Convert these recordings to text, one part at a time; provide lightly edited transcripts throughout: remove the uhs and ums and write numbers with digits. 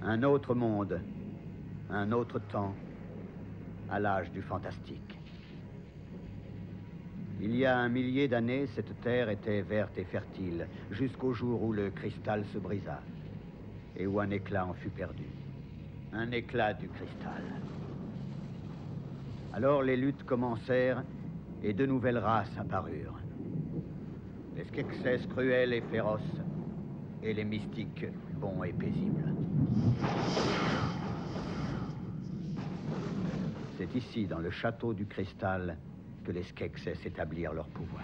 Un autre monde, un autre temps, à l'âge du fantastique. Il y a 1 millier d'années, cette terre était verte et fertile, jusqu'au jour où le cristal se brisa, et où un éclat en fut perdu. Un éclat du cristal. Alors les luttes commencèrent, et de nouvelles races apparurent. Les Skeksis cruels et féroces, et les mystiques bons et paisibles. C'est ici, dans le château du cristal, que les Skeksis établirent leur pouvoir.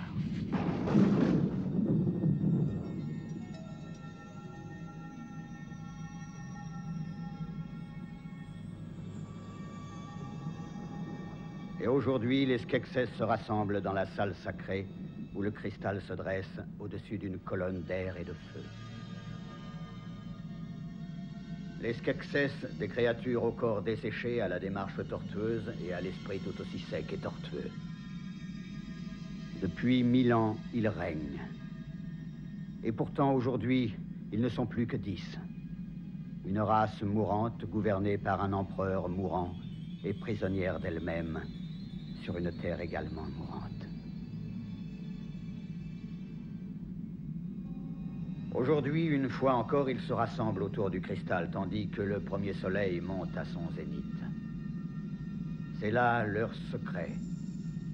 Et aujourd'hui, les Skeksis se rassemblent dans la salle sacrée où le cristal se dresse au-dessus d'une colonne d'air et de feu. Les Skeksis, des créatures au corps desséché, à la démarche tortueuse et à l'esprit tout aussi sec et tortueux. Depuis 1000 ans, ils règnent. Et pourtant, aujourd'hui, ils ne sont plus que 10. Une race mourante, gouvernée par un empereur mourant et prisonnière d'elle-même, sur une terre également mourante. Aujourd'hui, une fois encore, ils se rassemblent autour du cristal, tandis que le premier soleil monte à son zénith. C'est là leur secret,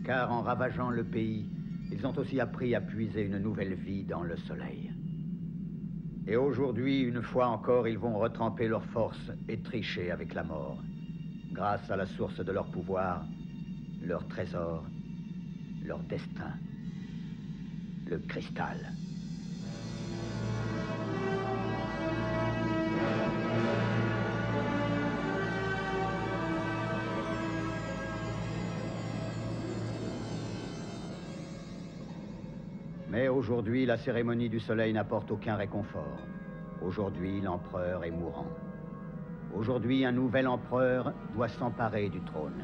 car en ravageant le pays, ils ont aussi appris à puiser une nouvelle vie dans le soleil. Et aujourd'hui, une fois encore, ils vont retremper leurs forces et tricher avec la mort, grâce à la source de leur pouvoir, leur trésor, leur destin, le cristal. Mais aujourd'hui, la cérémonie du soleil n'apporte aucun réconfort. Aujourd'hui, l'empereur est mourant. Aujourd'hui, un nouvel empereur doit s'emparer du trône.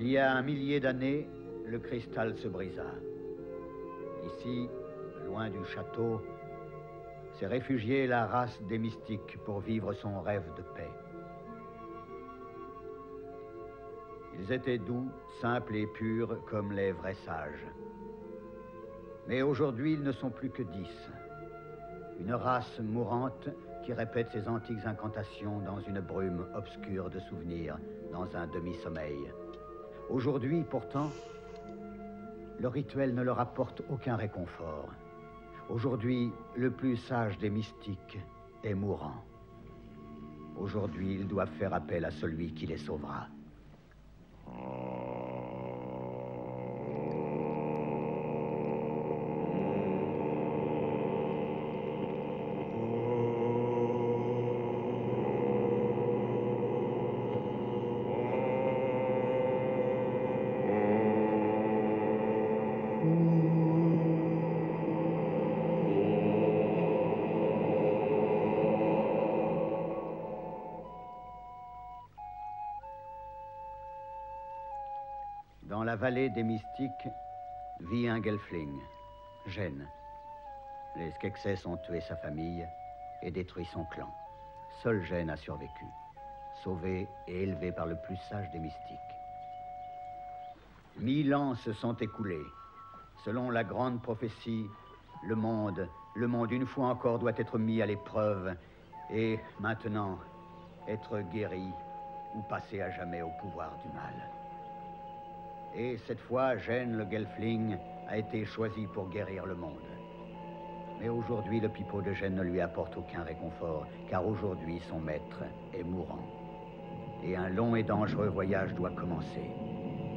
Il y a 1 millier d'années, le cristal se brisa. Ici, loin du château, s'est réfugiée la race des mystiques pour vivre son rêve de paix. Ils étaient doux, simples et purs comme les vrais sages. Mais aujourd'hui, ils ne sont plus que 10. Une race mourante qui répète ses antiques incantations dans une brume obscure de souvenirs, dans un demi-sommeil. Aujourd'hui, pourtant, le rituel ne leur apporte aucun réconfort. Aujourd'hui, le plus sage des mystiques est mourant. Aujourd'hui, ils doivent faire appel à celui qui les sauvera. Dans la vallée des mystiques vit un gelfling, Gêne. Les Skeksis ont tué sa famille et détruit son clan. Seul Gêne a survécu, sauvé et élevé par le plus sage des mystiques. 1000 ans se sont écoulés. Selon la grande prophétie, le monde une fois encore doit être mis à l'épreuve et maintenant être guéri ou passer à jamais au pouvoir du mal. Et cette fois, Gênes le Gelfling a été choisi pour guérir le monde. Mais aujourd'hui, le pipeau de Gênes ne lui apporte aucun réconfort, car aujourd'hui, son maître est mourant. Et un long et dangereux voyage doit commencer.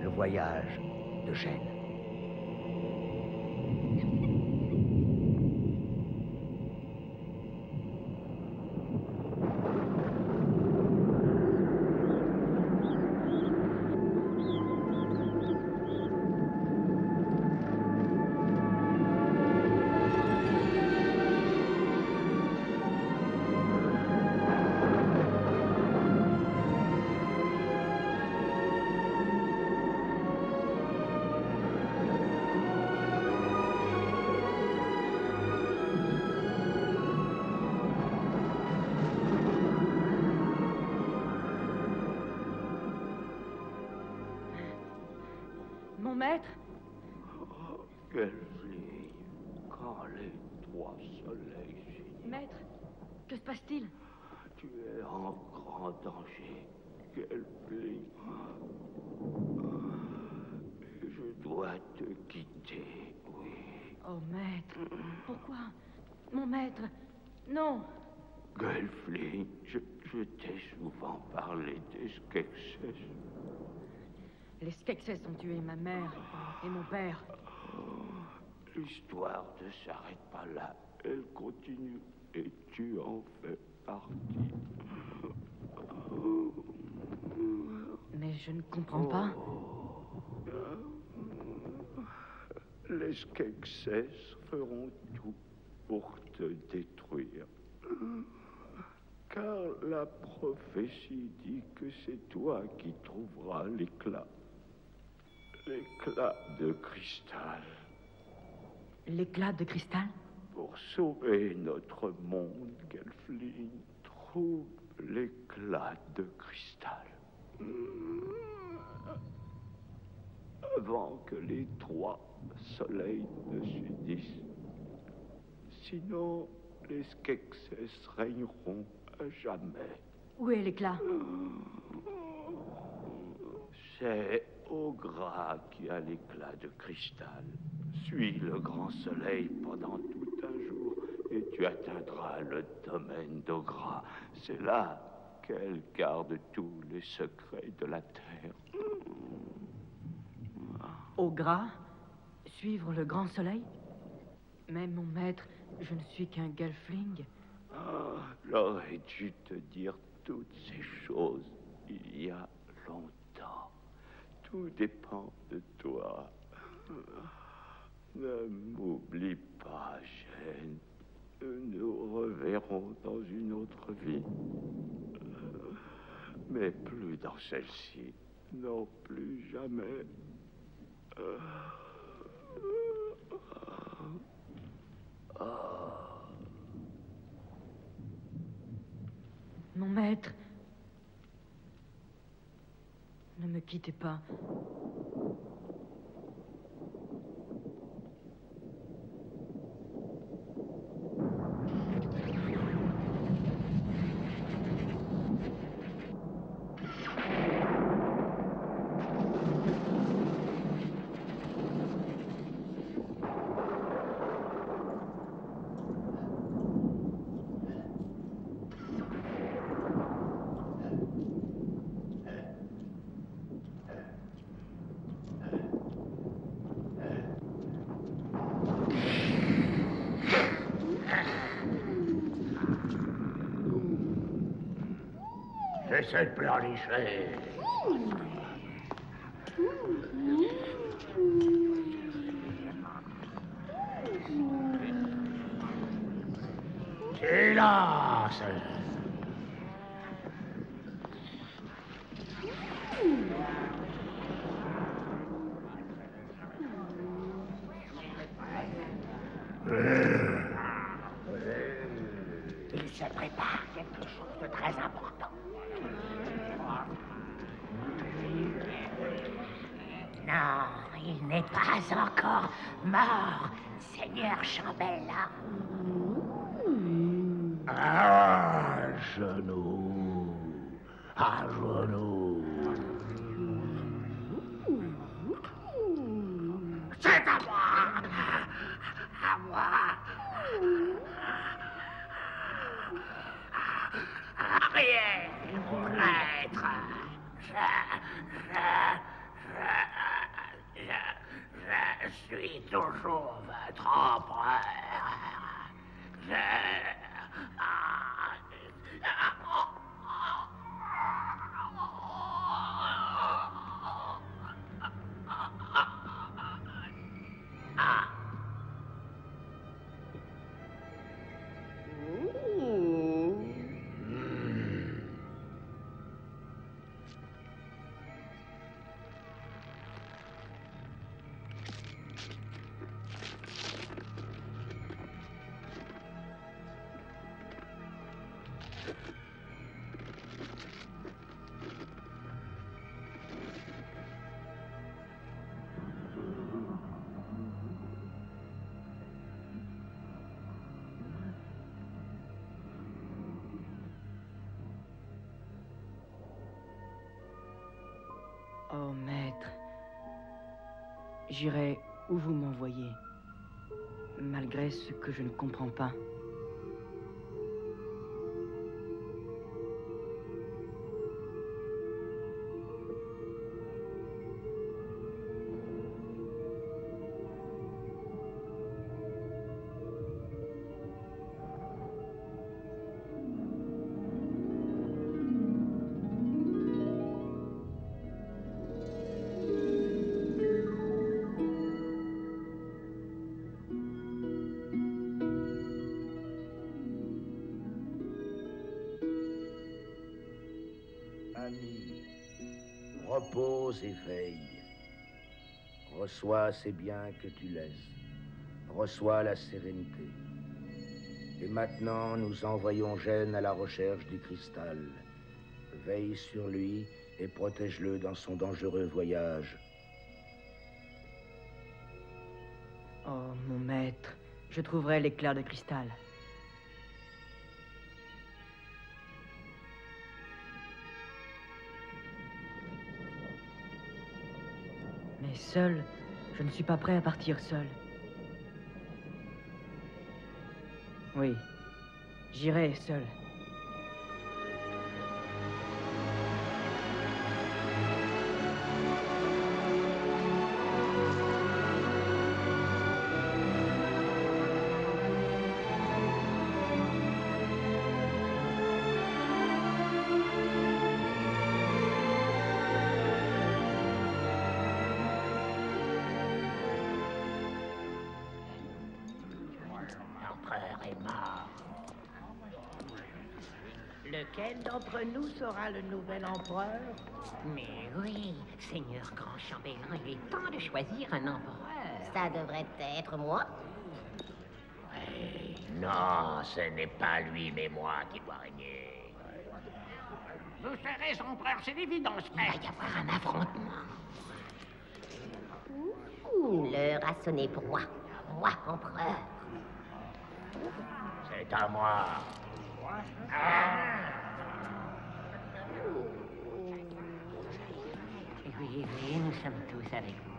Le voyage de Gênes. Mon maître? Oh, Gelfling, quand les 3 soleils s'unissent. Maître, que se passe-t-il? Tu es en grand danger, Gelfling. Je dois te quitter, oui. Oh, maître, pourquoi? Mon maître, non! Gelfling, je t'ai souvent parlé des Skeksis. Les Skeksis ont tué ma mère et mon père. L'histoire ne s'arrête pas là. Elle continue et tu en fais partie. Mais je ne comprends pas. Les Skeksis feront tout pour te détruire. Car la prophétie dit que c'est toi qui trouveras l'éclat. L'éclat de cristal. L'éclat de cristal? Pour sauver notre monde, Gelfling, trouve l'éclat de cristal. Avant que les 3 soleils ne s'unissent. Sinon, les Skeksis régneront à jamais. Où est l'éclat? C'est Ogra qui a l'éclat de cristal. Suis le grand soleil pendant tout un jour et tu atteindras le domaine d'Ogra. C'est là qu'elle garde tous les secrets de la terre. Ogra? Suivre le grand soleil? Mais mon maître, je ne suis qu'un Gelfling. J'aurais dû te dire toutes ces choses il y a longtemps. Tout dépend de toi. Ne m'oublie pas, Gênes. Nous nous reverrons dans une autre vie. Mais plus dans celle-ci. Non, plus jamais. Mon maître, ne me quittez pas. J'essaie de pleurnicher. Silence! Il se prépare quelque chose de très important. Non. il n'est pas encore mort, Seigneur Chambellan. À genoux. À genoux. C'est à moi. À moi. Arrière, prêtre. Je suis toujours votre empereur. Oh, maître, j'irai où vous m'envoyez, malgré ce que je ne comprends pas. Ami, repose et veille. Reçois ces biens que tu laisses. Reçois la sérénité. Et maintenant, nous envoyons Gênes à la recherche du cristal. Veille sur lui et protège-le dans son dangereux voyage. Oh, mon maître, je trouverai l'éclair de cristal. Mais seul, je ne suis pas prêt à partir seul. Oui, j'irai seul. L'empereur est mort. Lequel d'entre nous sera le nouvel empereur? Mais oui, Seigneur Grand Chambellan, il est temps de choisir un empereur. Ça devrait être moi. Oui, non, ce n'est pas lui, mais moi qui dois régner. Vous serez empereur, c'est l'évidence, Il va y avoir un affrontement. L'heure a sonné pour moi. Moi, empereur. C'est à moi. Oui, oui, nous sommes tous avec vous.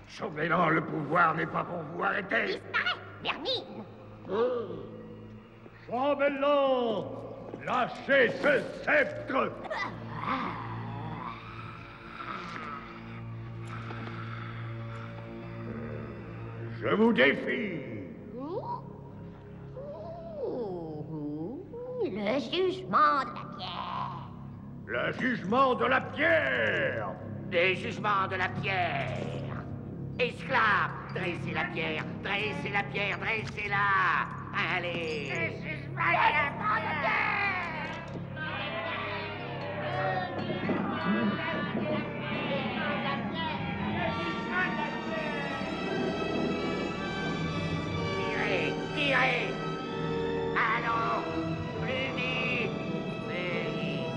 Chambellan, le pouvoir n'est pas pour vous. Arrêtez. Disparaît, Vermine. Chambellan, lâchez ce sceptre. Je vous défie. Le jugement de la pierre. Le jugement de la pierre. Des jugements de la pierre. Esclaves, dressez la pierre, dressez la pierre, dressez-la. Allez. Des jugements de la pierre. Tirez, tirez. Allons, plus vite, plus vite.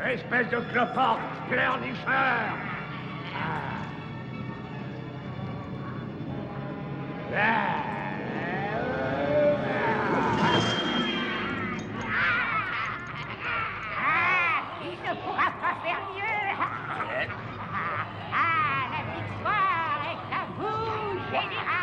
Espèce de cloporte, pleurnicheur! Il ne pourra pas faire mieux. La victoire est à vous, général.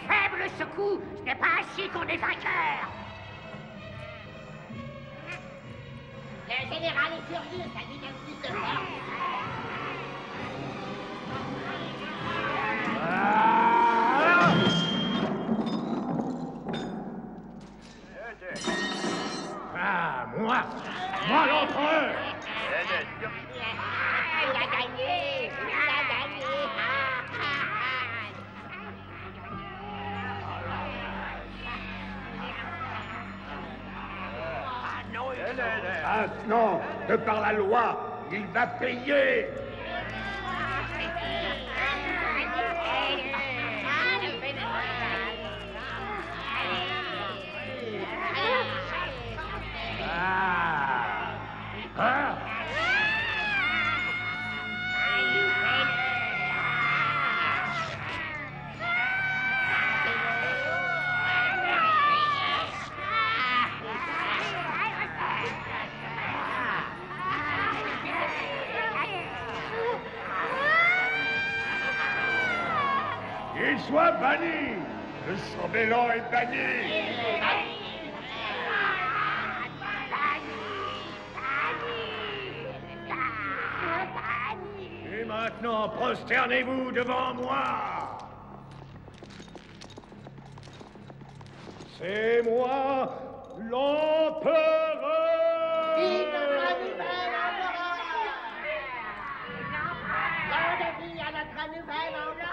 Faible ce coup, ce n'est pas ainsi qu'on est vainqueur. Le général est furieux, ça lui donne plus de force. Ah, moi l'empereur! Il a gagné, il a gagné. Maintenant, de par la loi, il va payer! Qu'il soit banni! Le chambellan est banni! Et maintenant, prosternez-vous devant moi! C'est moi, l'empereur! Vive notre nouvel empereur! Longue vie à notre nouvel empereur!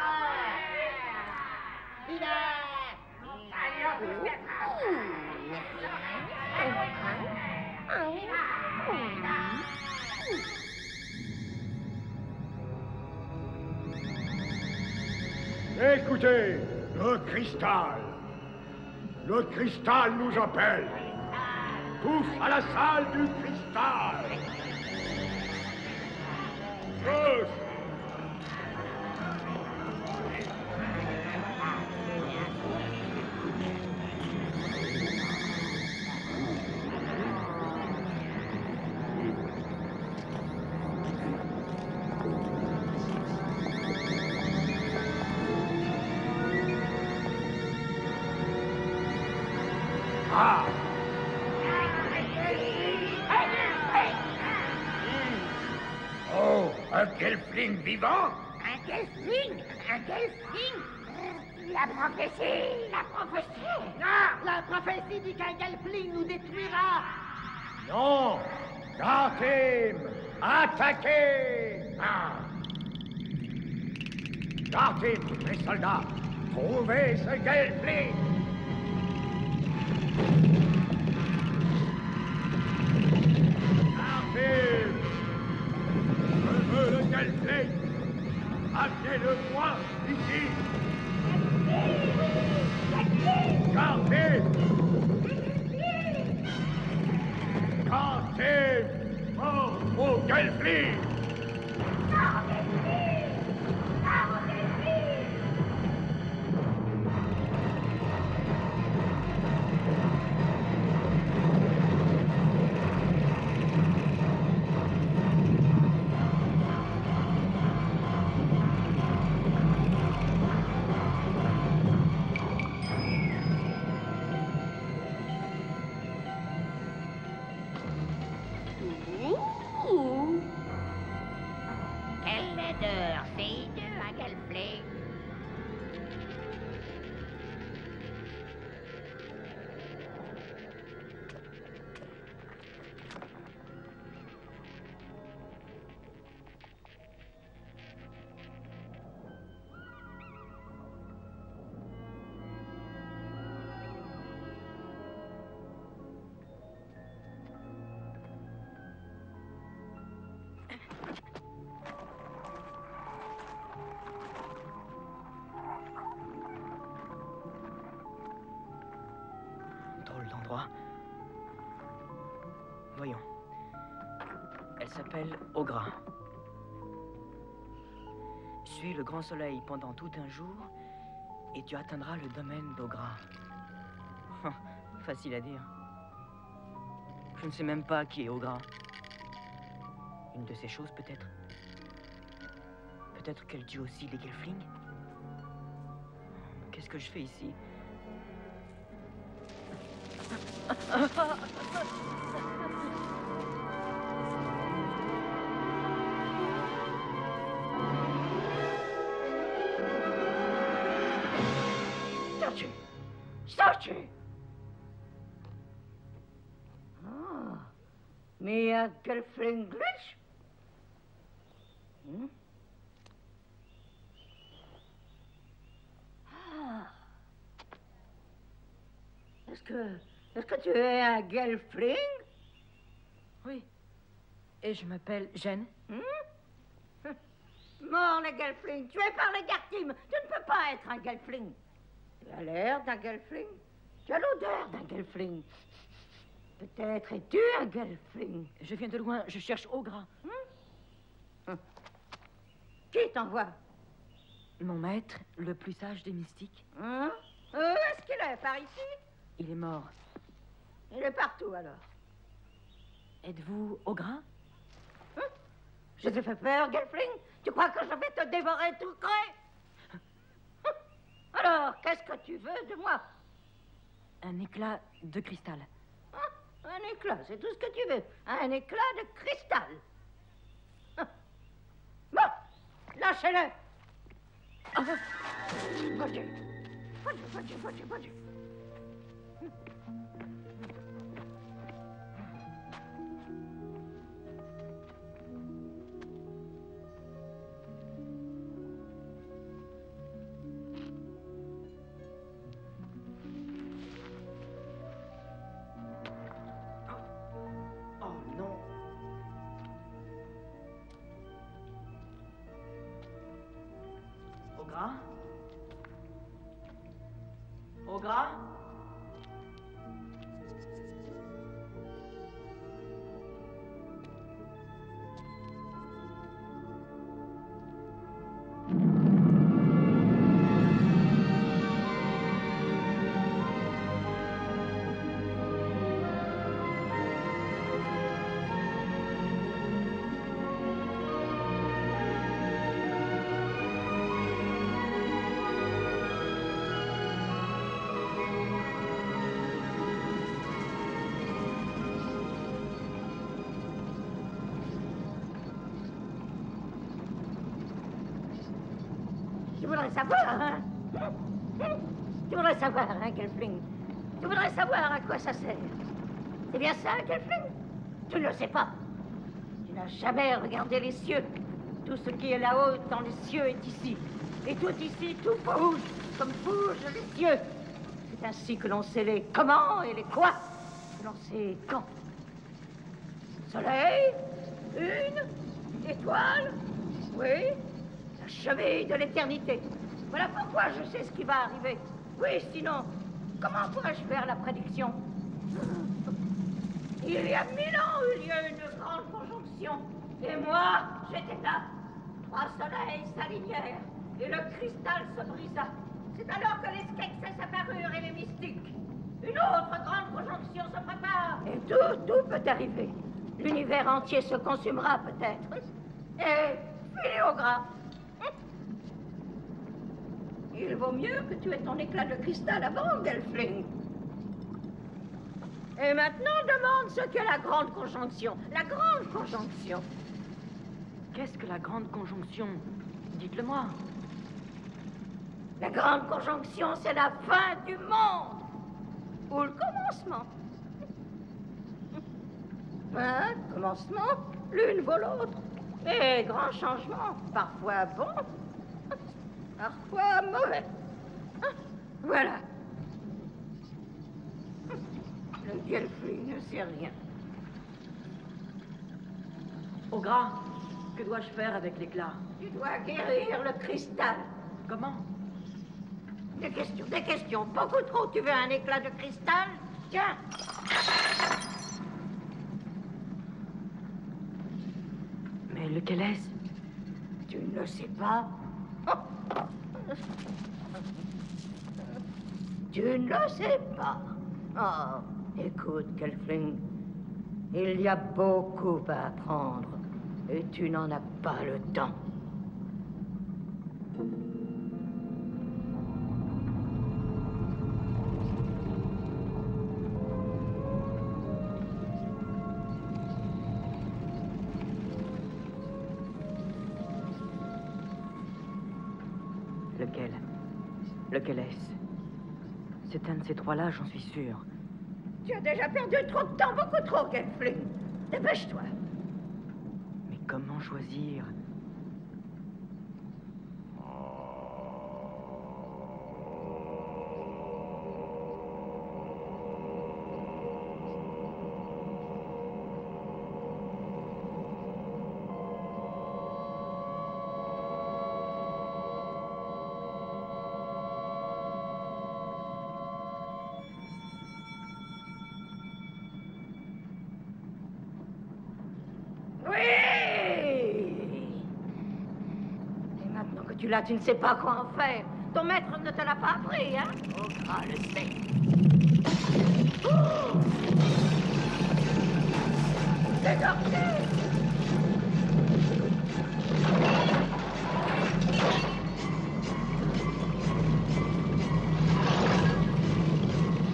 Écoutez, le cristal nous appelle. Tous à la salle du cristal. Tous. Ah! Oh, un Gelfling vivant? Un Gelfling? Un Gelfling? La prophétie! La prophétie! Non! La prophétie dit qu'un Gelfling nous détruira! Non! Gartim! Attaquez! Gartim, mes soldats, trouvez ce Gelfling! Gartim! Je veux le Gelfling! Amenez-le-moi ici! Gartim! Gartim! Mort au Gelfling! Quel est Voyons. Elle s'appelle Ogra. Suis le grand soleil pendant tout un jour et tu atteindras le domaine d'Ogra. Facile à dire. Je ne sais même pas qui est Ogra. Une de ces choses, peut-être. Peut-être qu'elle tue aussi les Gelflings. Qu'est-ce que je fais ici? Statue! Ah, mais à Gelfling glitch? Ah. Est-ce que tu es un Gelfling? Oui. Et je m'appelle Jen. Mort les Gelflings, tu es par les Gartim. Tu ne peux pas être un Gelfling. Tu as l'air d'un Gelfling. Tu as l'odeur d'un Gelfling. Peut-être es-tu un Gelfling. Je viens de loin, je cherche Ogra. Qui t'envoie? Mon maître, le plus sage des mystiques. Est-ce qu'il est par ici? Il est mort. Il est partout alors. Êtes-vous Ogra? Je te fais peur, Gelfling? Tu crois que je vais te dévorer tout cru? Alors, qu'est-ce que tu veux de moi? Un éclat de cristal. Un éclat, c'est tout ce que tu veux. Un éclat de cristal. Bon, lâchez-le. Vas-y. Ogra? Tu voudrais savoir, hein? Tu voudrais savoir, hein, Gelfling? Tu voudrais savoir à quoi ça sert? C'est bien ça, Gelfling? Tu ne le sais pas. Tu n'as jamais regardé les cieux. Tout ce qui est là-haut dans les cieux est ici. Et tout ici, tout bouge, comme bougent les cieux. C'est ainsi que l'on sait les comment et les quoi. Que l'on sait quand. Soleil, une, étoile, oui, la cheville de l'éternité. Voilà pourquoi je sais ce qui va arriver. Oui, sinon, comment pourrais-je faire la prédiction? Il y a 1000 ans eut lieu une grande conjonction. Et moi, j'étais là. 3 soleils s'alignèrent et le cristal se brisa. C'est alors que les Skeksis apparurent et les mystiques. Une autre grande conjonction se prépare. Et tout peut arriver. L'univers entier se consumera peut-être. Et filez au gras. Il vaut mieux que tu aies ton éclat de cristal avant, Gelfling. Et maintenant, demande ce qu'est la grande conjonction. La grande conjonction. Qu'est-ce que la grande conjonction? Dites-le-moi. La grande conjonction, c'est la fin du monde. Ou le commencement. Fin, commencement, l'une vaut l'autre. Et grand changement, parfois bon, parfois mauvais. Voilà. Le Gelfling ne sait rien. Ogra, que dois-je faire avec l'éclat? Tu dois guérir le cristal. Comment? Des questions, beaucoup trop. Tu veux un éclat de cristal? Tiens. Quel est-ce? Tu ne le sais pas? Tu ne le sais pas? Oh, écoute, Gelfling. Il y a beaucoup à apprendre. Et tu n'en as pas le temps. Lequel? Lequel est-ce? C'est un de ces trois-là, j'en suis sûr. Tu as déjà perdu trop de temps, beaucoup trop, Gelfling. Dépêche-toi. Mais comment choisir? Là, tu ne sais pas quoi en faire. Ton maître ne te l'a pas appris, hein? Ogre le sait. Oh! Désordre!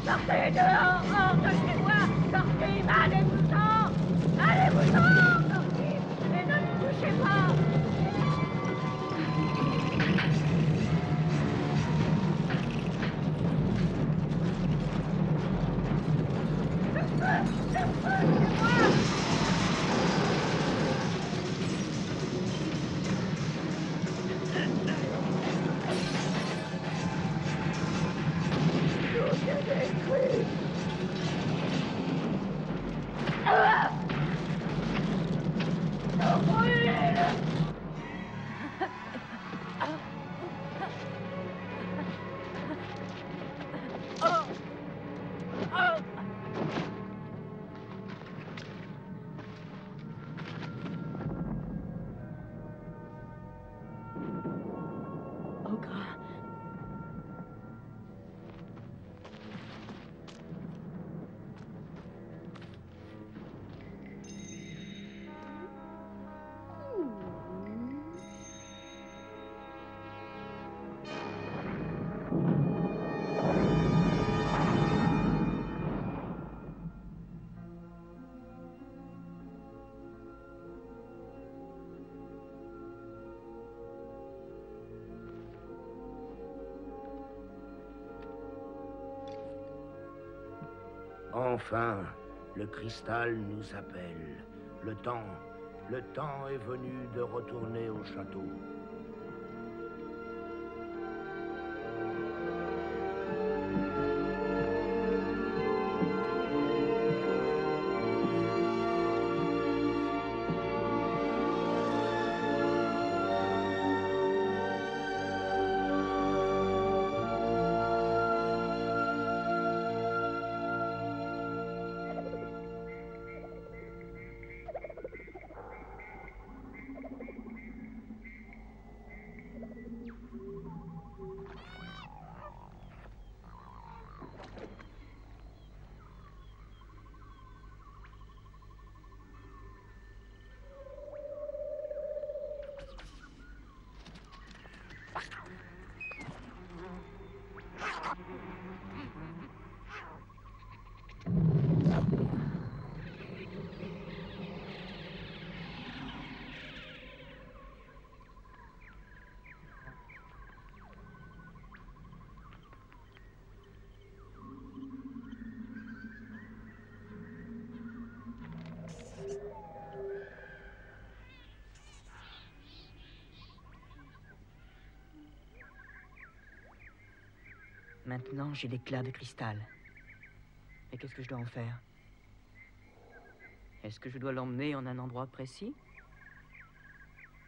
Sortez dehors, hors de chez moi! Sortez, allez-vous-en! Allez-vous-en! Sortez et ne me touchez pas! Enfin, le cristal nous appelle. Le temps est venu de retourner au château. Maintenant, j'ai l'éclat de cristal. Et qu'est-ce que je dois en faire? Est-ce que je dois l'emmener en un endroit précis?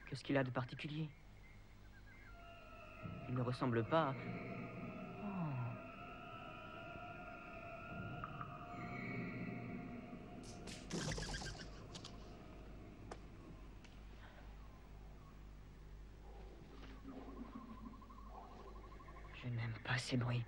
Qu'est-ce qu'il a de particulier? Il ne ressemble pas... pas ces bruits.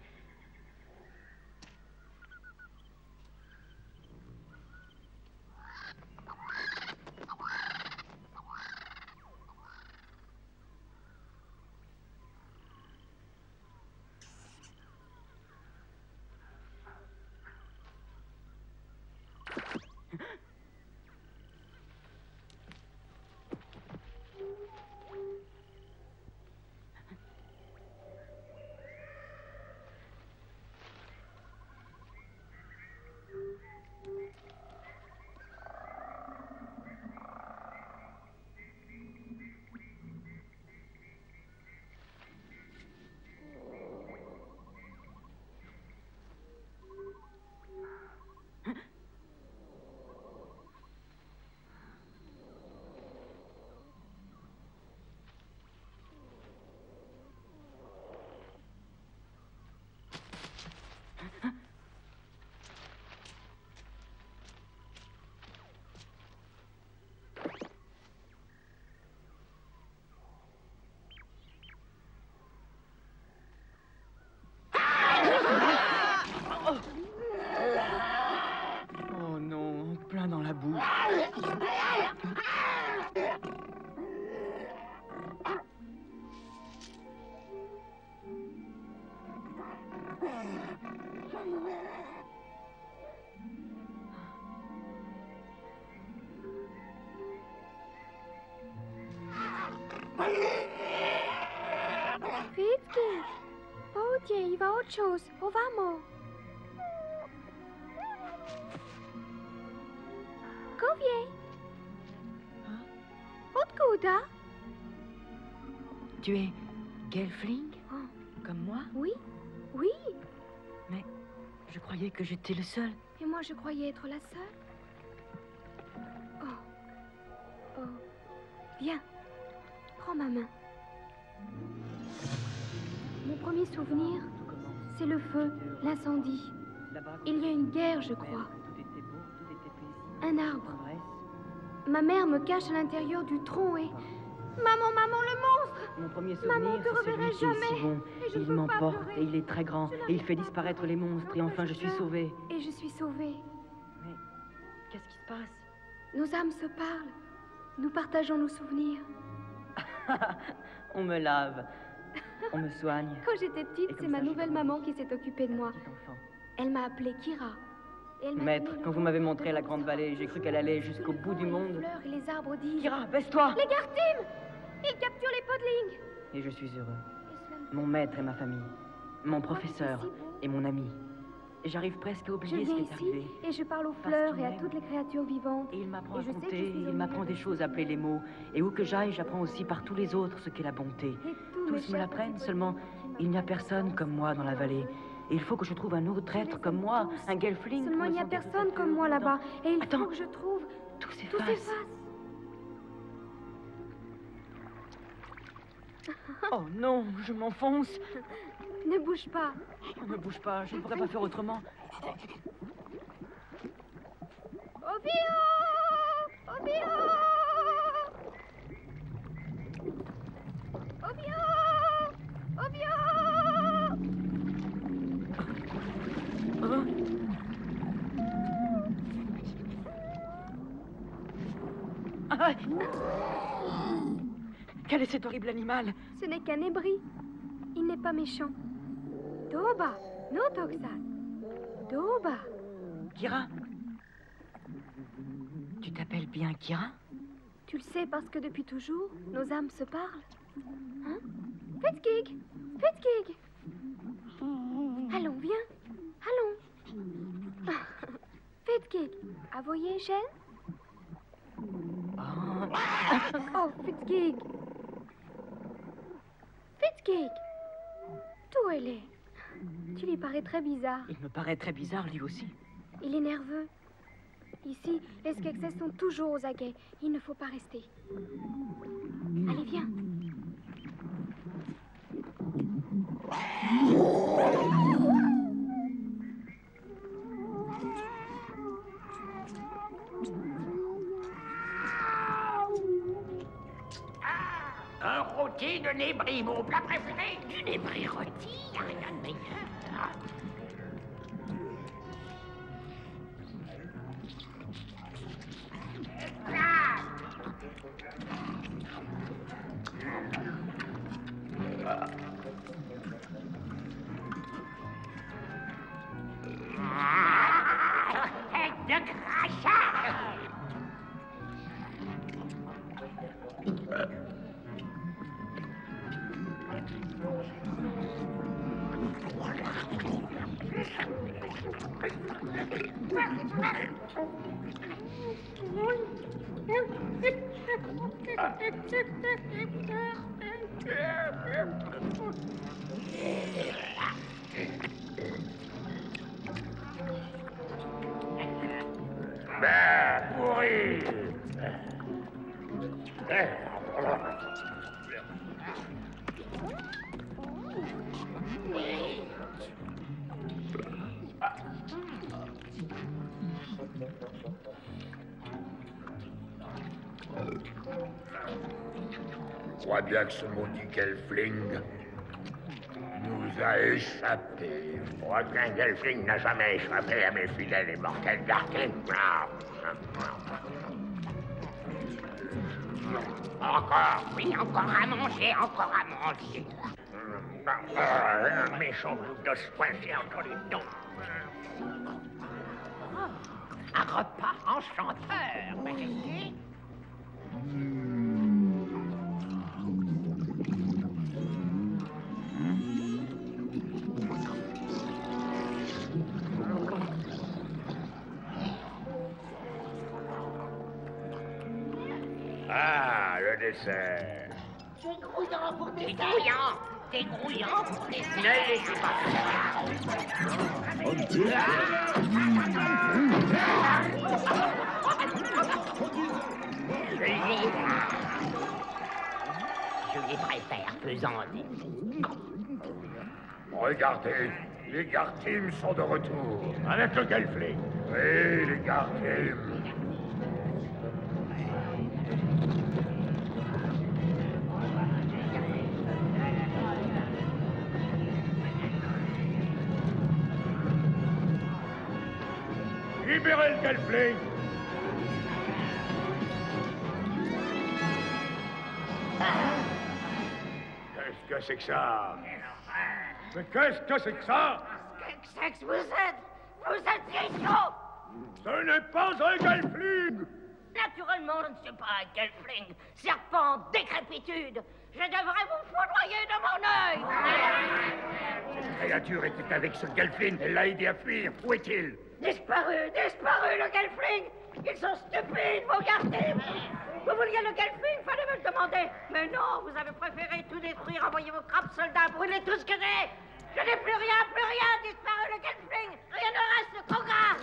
Oh non, plein dans la boue. Fitzky, pohodě, il va autre chose. On va, mo. Combien? Odkuda? Tu es Gelfling? Oh. Comme moi? Oui, oui. Mais je croyais que j'étais le seul. Et moi, je croyais être la seule. Oh. Oh. Viens. Prends ma main. Mon premier souvenir, c'est le feu, l'incendie. Il y a une guerre, je crois. Un arbre. Ma mère me cache à l'intérieur du tronc et... Maman, maman, le monstre! Mon premier Maman, souvenir, te c'est reverrai celui qui est si jamais. bon. Et je Il peux pas m'emporte pleurer. et il est très grand. Et il fait disparaître les monstres. Et enfin, je suis sauvée. Et je suis sauvée. Mais qu'est-ce qui se passe? Nos âmes se parlent. Nous partageons nos souvenirs. On me lave. On me soigne. Quand j'étais petite, c'est ma nouvelle maman qui s'est occupée de moi. Petit enfant. Elle m'a appelée Kira. Et elle m'a Maître, donné le quand vous nom m'avez de montré la grande vallée, j'ai cru qu'elle allait Sous jusqu'au le bout vent du et les monde. fleurs et les arbres disent... Kira, baisse-toi! Les Gartim! Ils capturent les podlings! Et je suis heureux. Et cela me Mon maître et ma famille. Mon professeur c'est si beau. et mon ami. Et j'arrive presque à Je oublier ce viens qui est ici arrivé. et je parle aux Parce fleurs qu'il et à m'aime. toutes les créatures vivantes. Et il m'apprend Et à je sais que je compter, suis au il m'apprend milieu des de choses à appeler les mots. Et où que j'aille, j'apprends aussi par tous les autres ce qu'est la bonté. Et tous mes Tous me chers l'apprennent, petits seulement podlings qui il n'y a m'apprennent personne la comme danse moi dans la et vallée. Et il faut que je trouve un autre Je être les comme aime moi, tous. un Gelfling. Seulement il n'y a personne comme moi là-bas. Et il Attends. faut que je trouve... Tout Tout s'efface. s'efface. Oh non, je m'enfonce. Ne bouge pas. Ne bouge pas, je ne pourrais pas faire autrement. Ovio! Ovio! Ovio! Ovio! Hein? Ah! Quel est cet horrible animal? Ce n'est qu'un ébris. Il n'est pas méchant. Doba! No Toxan. Doba! Kira? Tu t'appelles bien Kira? Tu le sais parce que depuis toujours, nos âmes se parlent. Hein? Fitzkig! Fitzkig! Allons, viens. Allons. Fitzkig, à voyer, Shell? Oh. Oh, Fitzkig! Fitzkig! D'où elle est? Tu lui parais très bizarre. Il me paraît très bizarre, lui aussi. Il est nerveux. Ici, les Skeksis sont toujours aux aguets. Il ne faut pas rester. Allez, viens. Un rôti de nébri, mon plat préféré. Du nébri rôti, y a rien de meilleur. Tête de crachat. Ben, pourri. Je crois bien que ce maudit Gelfling nous a échappé. Aucun Gelfling n'a jamais échappé à mes fidèles et mortels Gartling. Encore, oui, encore à manger, encore à manger. Un méchant bout d'os coincé entre les dents. Un repas enchanteur, majesté. Ah, le dessert. C'est grouillant pour des C'est grouillant, c'est grouillant pour des Ne laissez pas Je les préfère pesandés. Regardez, les Gartim sont de retour. Avec le Gelfling. Oui, les Gartim. Libérez le Gelfling. Qu'est-ce que c'est que ça? Mais qu'est-ce que c'est que ça? Qu'est-ce que vous êtes? Vous êtes idiot! Ce n'est pas un Gelfling! Naturellement, je ne suis pas un Gelfling, serpent décrépitude. Je devrais vous foudroyer de mon œil. Cette créature était avec ce Gelfling. Elle l'a aidé à fuir. Où est-il? Disparu, le Gelfling. Ils sont stupides, vos Gartim. Vous vouliez le Gelfling, fallait me le demander. Mais non, vous avez préféré tout détruire, envoyer vos crapes soldats, brûler tout ce que j'ai. Je n'ai plus rien, disparu le Gelfling. Rien ne reste, Koga.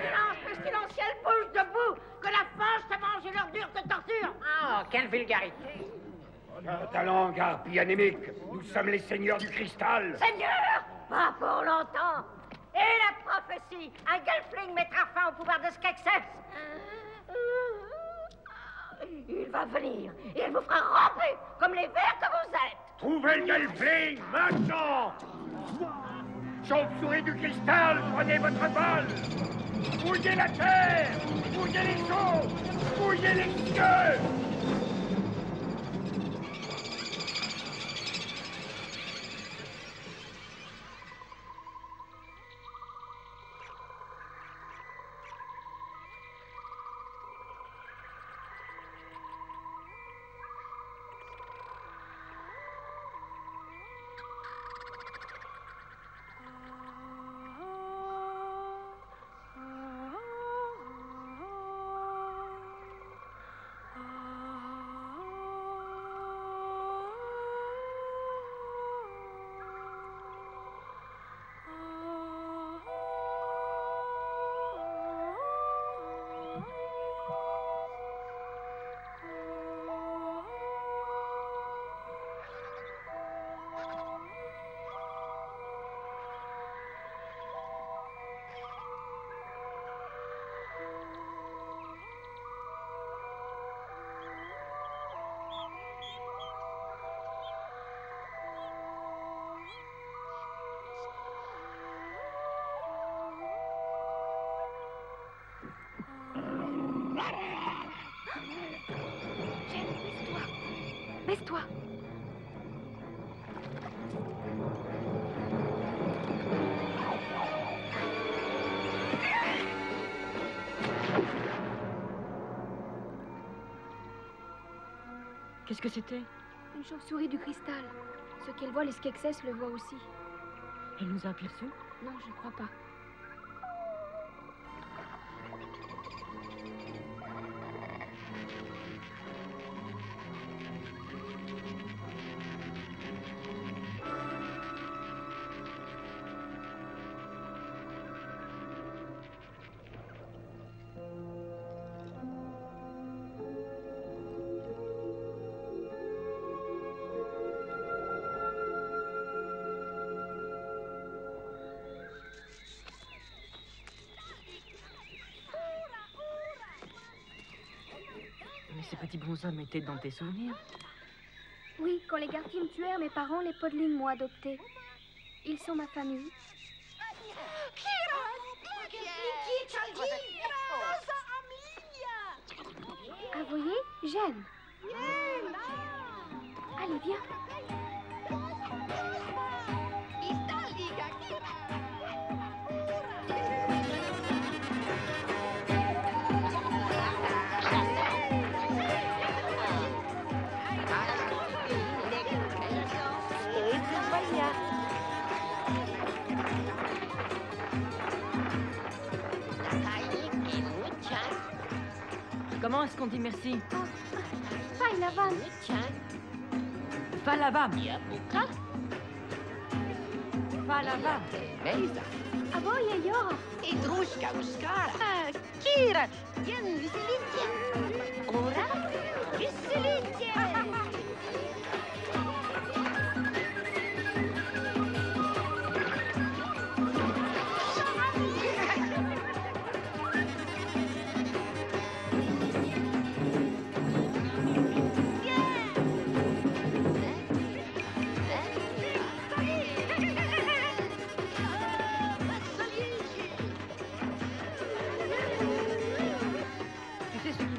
Silence, pestilentiel, bouge debout. Que la fange te mange leur dure de torture. Oh, quelle vulgarité. Ta langue, harpie anémique. Nous sommes les seigneurs du cristal. Seigneur, pas pour longtemps. Et la prophétie, un Gelfling mettra fin au pouvoir de Skeksis. Il va venir, il vous fera ramper comme les vers que vous êtes. Trouvez le Gelfling, maintenant! Chauve-souris du cristal, prenez votre vol! Fouillez la terre! Fouillez les eaux! Fouillez les cieux! Baisse-toi. Qu'est-ce que c'était? Une chauve-souris du cristal. Ce qu'elle voit, les Skeksis le voient aussi. Elle nous a aperçus? Non, je ne crois pas. Mais ces petits bonshommes étaient dans tes souvenirs? Oui, quand les Garty me tuèrent, mes parents, les Podlin, m'ont adopté. Ils sont ma famille. Ah, vous voyez, Jeanne. Allez, viens. Comment est-ce qu'on dit merci? Falavam. Falavam. Falavam. Aboya yor. Idrushka uskara. Kira. Yen visilitje. Ora. Visilitje.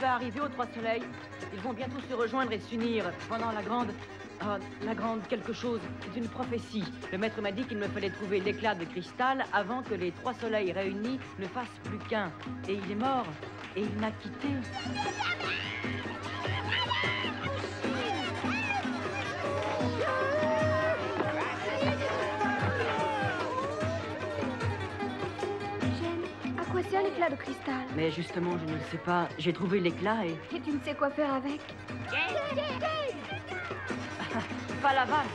Arriver aux Trois Soleils, ils vont bientôt se rejoindre et s'unir pendant la grande quelque chose. C'est une prophétie. Le maître m'a dit qu'il me fallait trouver l'éclat de cristal avant que les Trois Soleils réunis ne fassent plus qu'un. Et il est mort. Et il m'a quitté. À quoi sert l'éclat de cristal? Mais justement, je ne le sais pas. J'ai trouvé l'éclat et... Et tu ne sais quoi faire avec? Falavam.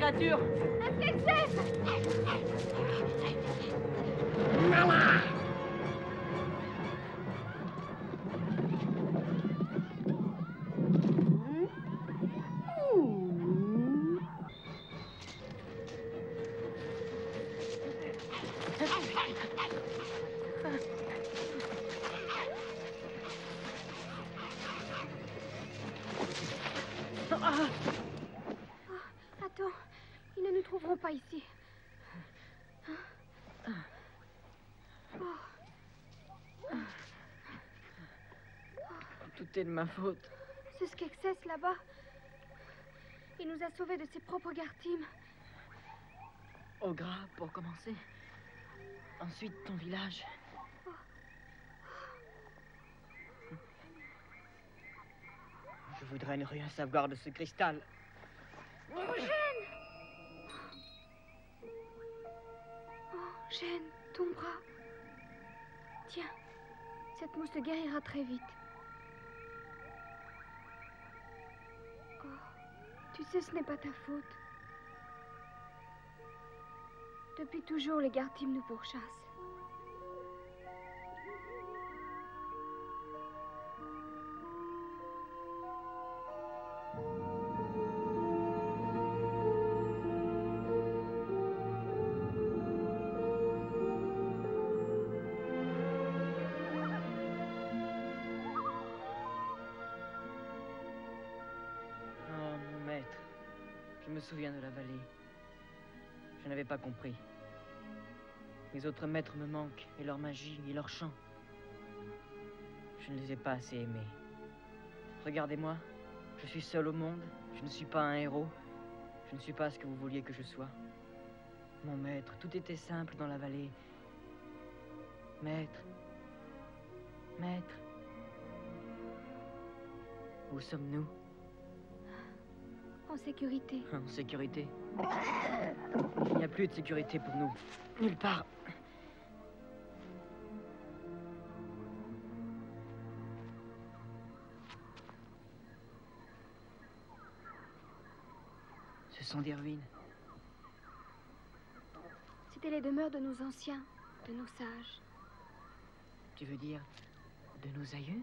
créature! Un Skeksis! Attends, ils ne nous trouveront pas ici. Tout est de ma faute. Ce Skeksis là-bas, il nous a sauvés de ses propres Gartimes. Ogre, pour commencer. Ensuite, ton village. Je voudrais ne rien savoir de ce cristal. Oh, Gêne! Oh, Gêne, ton bras. Tiens, cette mousse te guérira très vite. Oh, tu sais, ce n'est pas ta faute. Depuis toujours, les Gartimes nous pourchassent. Je me souviens de la vallée. Je n'avais pas compris. Les autres maîtres me manquent, et leur magie, et leur chant. Je ne les ai pas assez aimés. Regardez-moi, je suis seul au monde, je ne suis pas un héros, je ne suis pas ce que vous vouliez que je sois. Mon maître, tout était simple dans la vallée. Maître, maître, où sommes-nous? En sécurité. En sécurité? Il n'y a plus de sécurité pour nous. Nulle part. Ce sont des ruines. C'était les demeures de nos anciens, de nos sages. Tu veux dire de nos aïeux?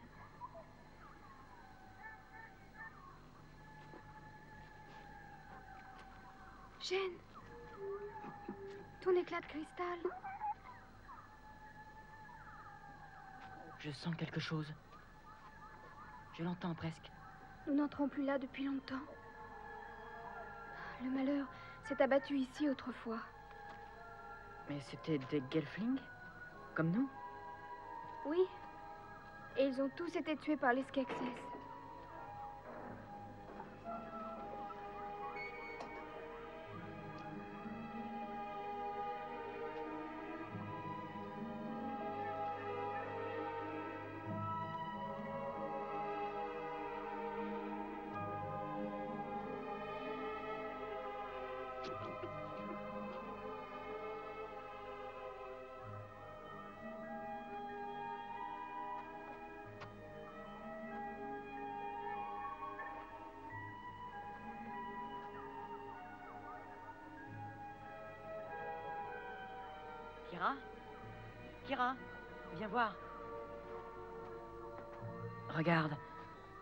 Gêne, ton éclat de cristal. Je sens quelque chose. Je l'entends presque. Nous n'entrons plus là depuis longtemps. Le malheur s'est abattu ici autrefois. Mais c'était des Gelflings? Comme nous? Oui. Et ils ont tous été tués par les Skeksis. Kira? Kira, viens voir. Regarde,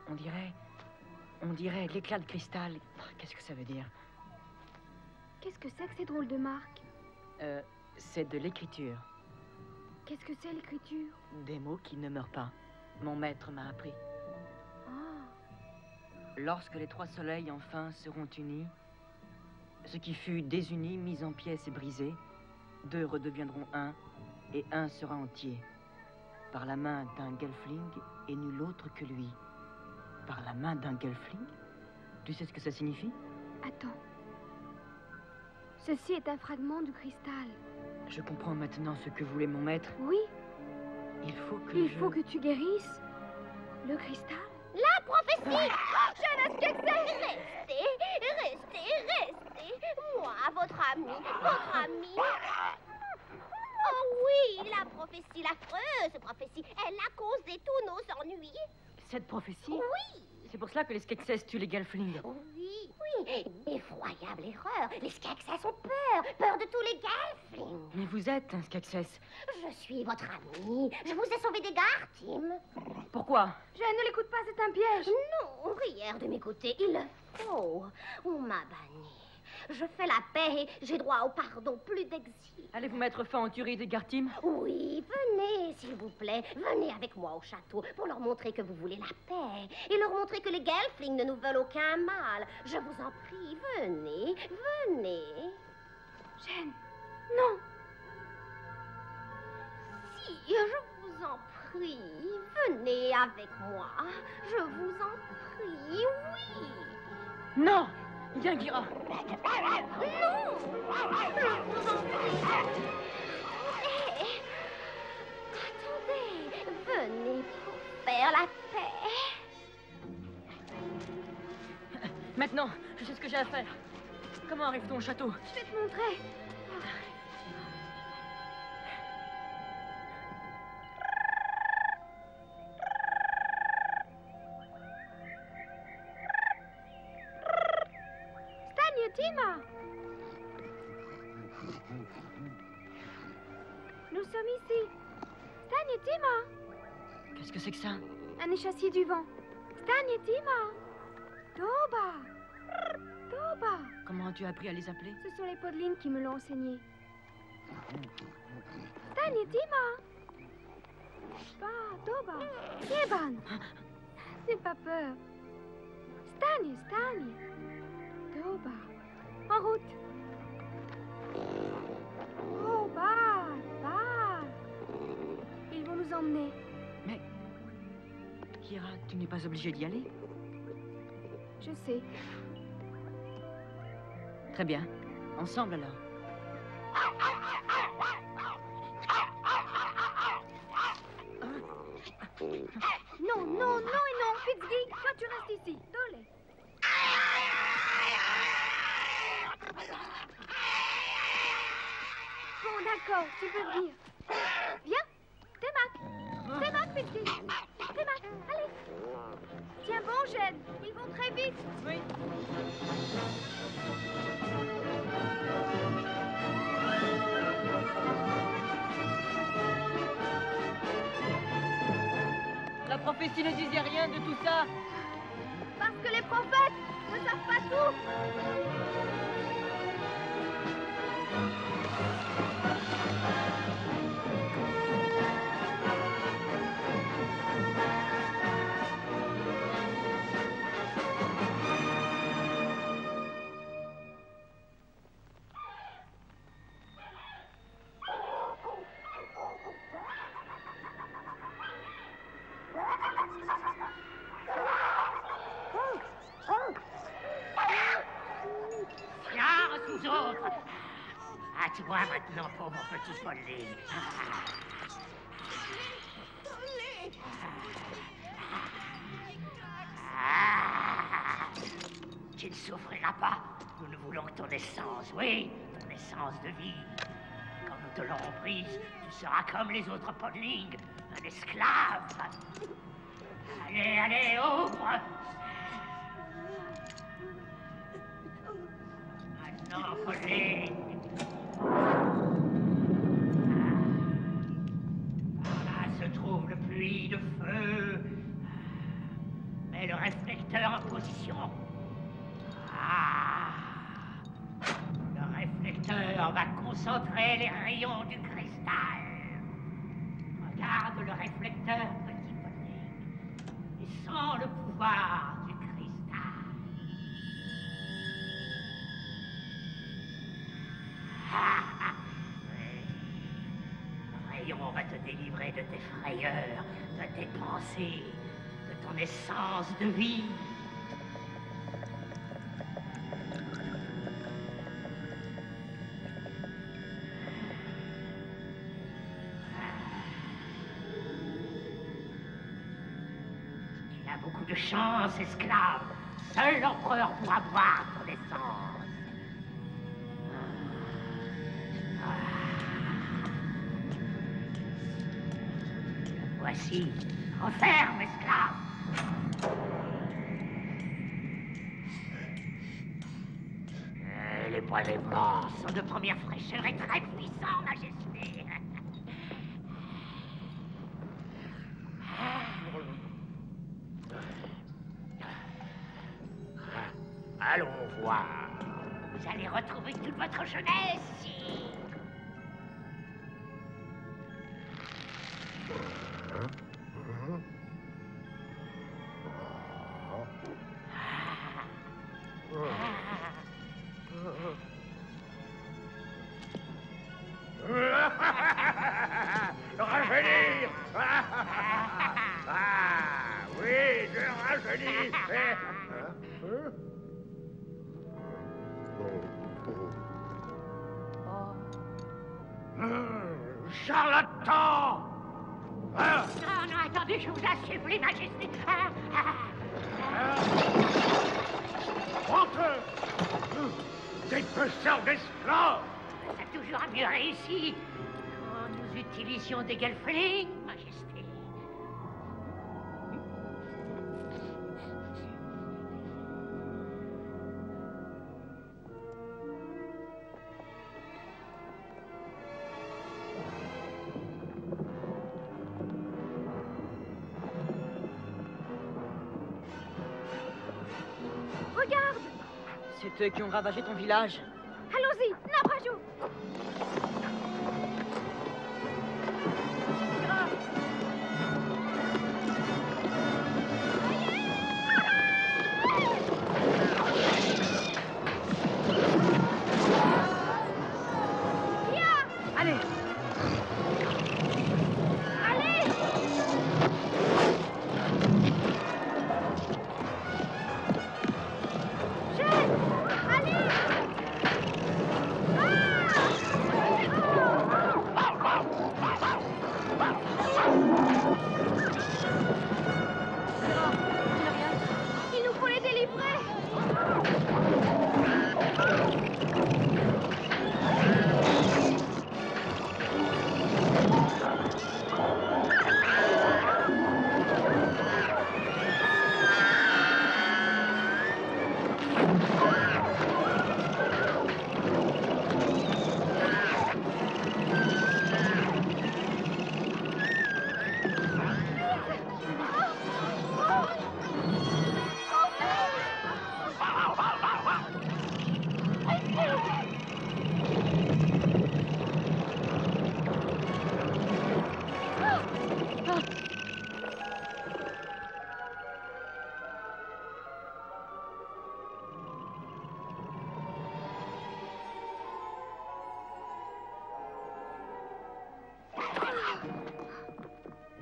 on dirait l'éclat de cristal. Qu'est-ce que ça veut dire? Qu'est-ce que c'est que ces drôles de marques? C'est de l'écriture. Qu'est-ce que c'est l'écriture? Des mots qui ne meurent pas. Mon maître m'a appris. Ah. Lorsque les trois soleils enfin seront unis, ce qui fut désuni, mis en pièces et brisé, deux redeviendront un, et un sera entier. Par la main d'un Gelfling et nul autre que lui. Par la main d'un Gelfling? Tu sais ce que ça signifie? Attends. Ceci est un fragment du cristal. Je comprends maintenant ce que voulait mon maître. Oui. Il faut que tu guérisses le cristal. La prophétie! Jeune Skeksis! Restez! Moi, votre ami! Oh oui, la prophétie, l'affreuse prophétie, elle a causé tous nos ennuis. Cette prophétie? Oui! C'est pour cela que les Skeksis tuent les Gelflings. Oui, Effroyable erreur. Les Skeksis ont peur. Peur de tous les Gelflings. Mais vous êtes un Skeksis. Je suis votre ami. Je vous ai sauvé des gardes, Tim. Pourquoi? Jeanne, ne l'écoute pas, c'est un piège. Non, rien de m'écouter. Il le faut. On m'a banni. Je fais la paix. J'ai droit au pardon, plus d'exil. Allez-vous mettre fin aux tueries des Gartim? Oui, venez, s'il vous plaît. Venez avec moi au château pour leur montrer que vous voulez la paix. Et leur montrer que les Gelflings ne nous veulent aucun mal. Je vous en prie, venez, venez. Jeanne, non. Si, je vous en prie, venez avec moi. Je vous en prie, oui. Non! Viens, Kira. Non! Je vous en prie. Attendez. Venez pour faire la paix. Maintenant, je sais ce que j'ai à faire. Comment arrive-t-on au château? Je vais te montrer. Tima! Nous sommes ici. Stan et Tima! Qu'est-ce que c'est que ça? Un échassier du vent. Stan et Tima! Toba! Toba! Comment as-tu appris à les appeler? Ce sont les podlings qui me l'ont enseigné. Stan et Tima! Toba! Keban! N'aie pas peur. Stan! Toba! En route. Oh, bah. Ils vont nous emmener. Mais, Kira, tu n'es pas obligée d'y aller? Je sais. Très bien. Ensemble, alors. Non, non, non et non. Fitzgig, toi, tu restes ici. Dole. Bon, d'accord, tu peux venir. Viens, Témac, Fitzgig. Témac, allez. Tiens bon, Jeanne, ils vont très vite. Oui. La prophétie ne disait rien de tout ça. Parce que les prophètes ne savent pas tout. Ah, tu vois maintenant, pauvre petit Podling. Tu ne souffriras pas. Nous ne voulons que ton essence, oui, ton essence de vie. Quand nous te l'aurons prise, tu seras comme les autres Podlings, un esclave. Allez, ouvre. Maintenant, Podling. Là se trouve le puits de feu. Mets le réflecteur en position. Le réflecteur va concentrer les rayons du cristal. Regarde le réflecteur, petit Podling, et sens le pouvoir du cristal. Le rayon va te délivrer de tes frayeurs, de tes pensées, de ton essence de vie. Tu as beaucoup de chance, esclave. Seul l'empereur pourra voir ton essence. Voici, referme, esclave. prélèvements sont de première fraîcheur et très puissants, Majesté. Allons voir. Vous allez retrouver toute votre jeunesse ici. Rajeunir. Ah, oui, je rajeunis. Charlatan! Non, non, attendez, je vous en supplie, Majesté. Entre! Des pêcheurs d'esclaves! Ça a toujours mieux réussi quand nous utilisions des gelflings, Majesté. Regarde! C'est eux qui ont ravagé ton village. Allons-y, Nabrajou! Allez! Allez! Il nous faut les délivrer!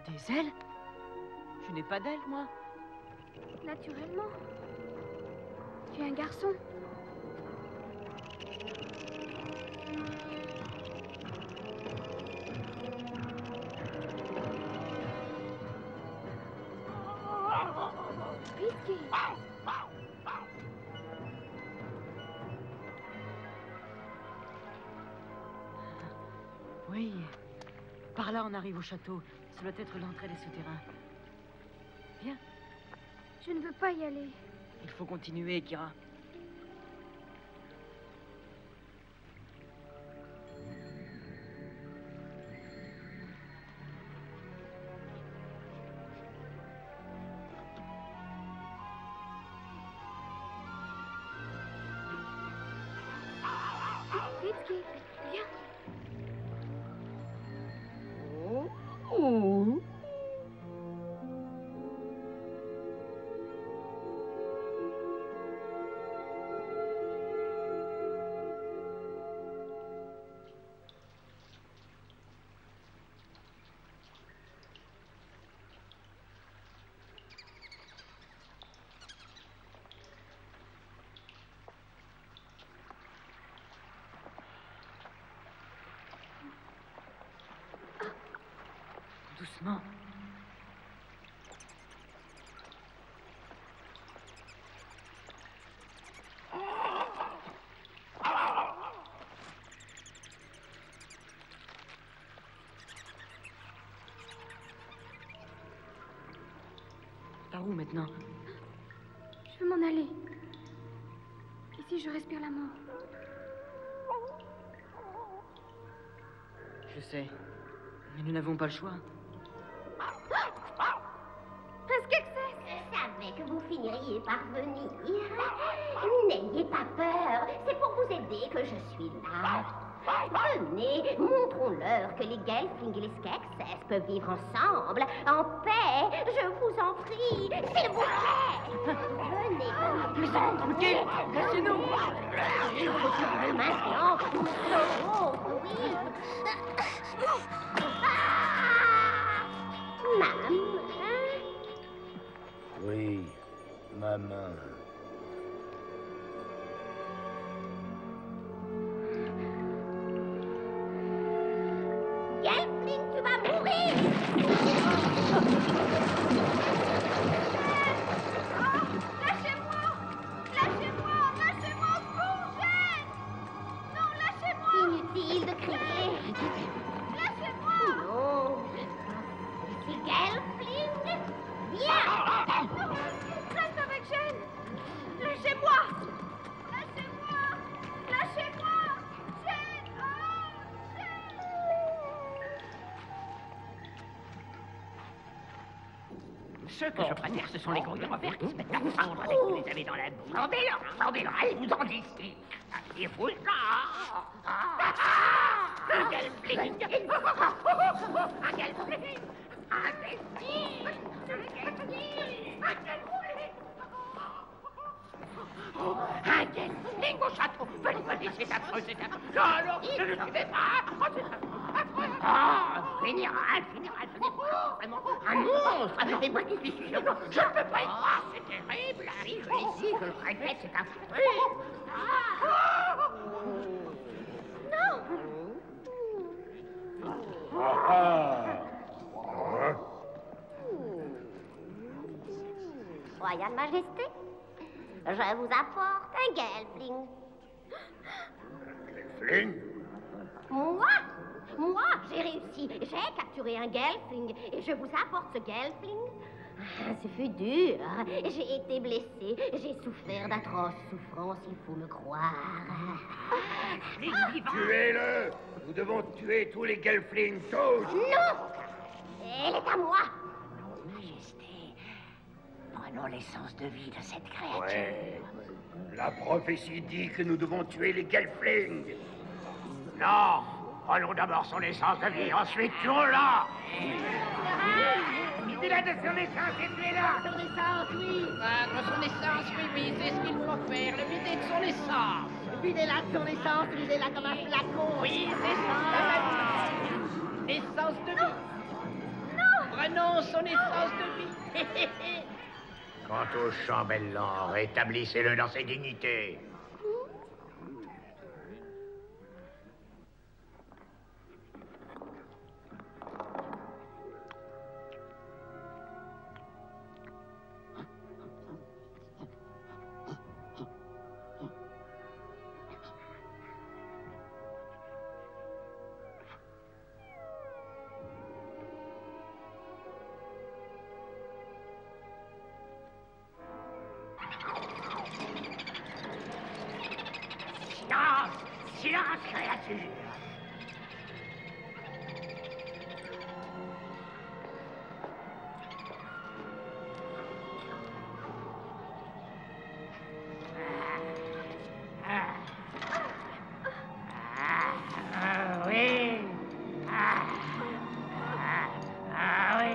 Des ailes? Je n'ai pas d'ailes, moi. Naturellement. Tu es un garçon. Risqué. Oui. Par là, on arrive au château. Ça doit être l'entrée des souterrains. Viens. Je ne veux pas y aller. Il faut continuer, Kira. Risqué. Viens. Doucement. Par où maintenant? Je veux m'en aller. Ici, je respire la mort. Je sais. Mais nous n'avons pas le choix. Qu'est-ce que c'est? Je savais que vous finiriez par venir. N'ayez pas peur. C'est pour vous aider que je suis là. Venez, montrons-leur que les Gelflings et les Skeksis peuvent vivre ensemble, en paix. Je vous en prie, s'il vous plaît. Venez. Laissez-nous tranquille. Laissez-nous. Maintenant, nous saurons, oui. Maman. Oui, maman. Gelfling, tu vas mourir! Lâchez-moi! Lâchez-moi! Lâchez-moi au secours, Gêne! Non, lâchez-moi! Inutile de crier. Lâchez-moi! Non. Ici Gelfling. Viens! Non! Reste avec Gêne! Lâchez-moi! Lâchez-moi! Lâchez-moi! Gêne! Oh! Gêne! Ce que je préfère, ce sont les gros verts qui se mettent à fendre dès que vous les avez dans la bouche. Rendez-leur, allez-vous-en d'ici. Allez-vous un Gelfling. Un Gelfling. Un Gelfling. Un Gelfling au château. Venez, c'est affreux, c'est affreux. Non, ne le suivez pas. Oh, c'est affreux. Ah, finira, vraiment un monstre. Mais moi qui suis sûr, je ne peux pas y croire, c'est terrible. Oui, je l'ai dit, je le répète, c'est affreux. Royale Majesté, je vous apporte un Gelfling. Gelfling? Moi, j'ai réussi. J'ai capturé un Gelfling et je vous apporte ce Gelfling. Ce fut dur. J'ai été blessée. J'ai souffert d'atroces souffrances, il faut me croire. Tuez-le! Nous devons tuer tous les Gelflings, tous! Non! Elle est à moi. Majesté, prenons l'essence de vie de cette créature. Ouais. La prophétie dit que nous devons tuer les Gelflings. Non! Prenons d'abord son essence de vie, ensuite tuons-la! Videz-la de son essence et tuez-la! Son essence, oui. De son essence, oui, c'est ce qu'il faut faire, le vider de son essence. Videz-la de son essence, videz-la comme un flacon. Oui, c'est ça. Essence de vie. Non. Prenons son essence de vie. Quant au chambellan, rétablissez-le dans ses dignités. Silence, créature. Oui. Oui.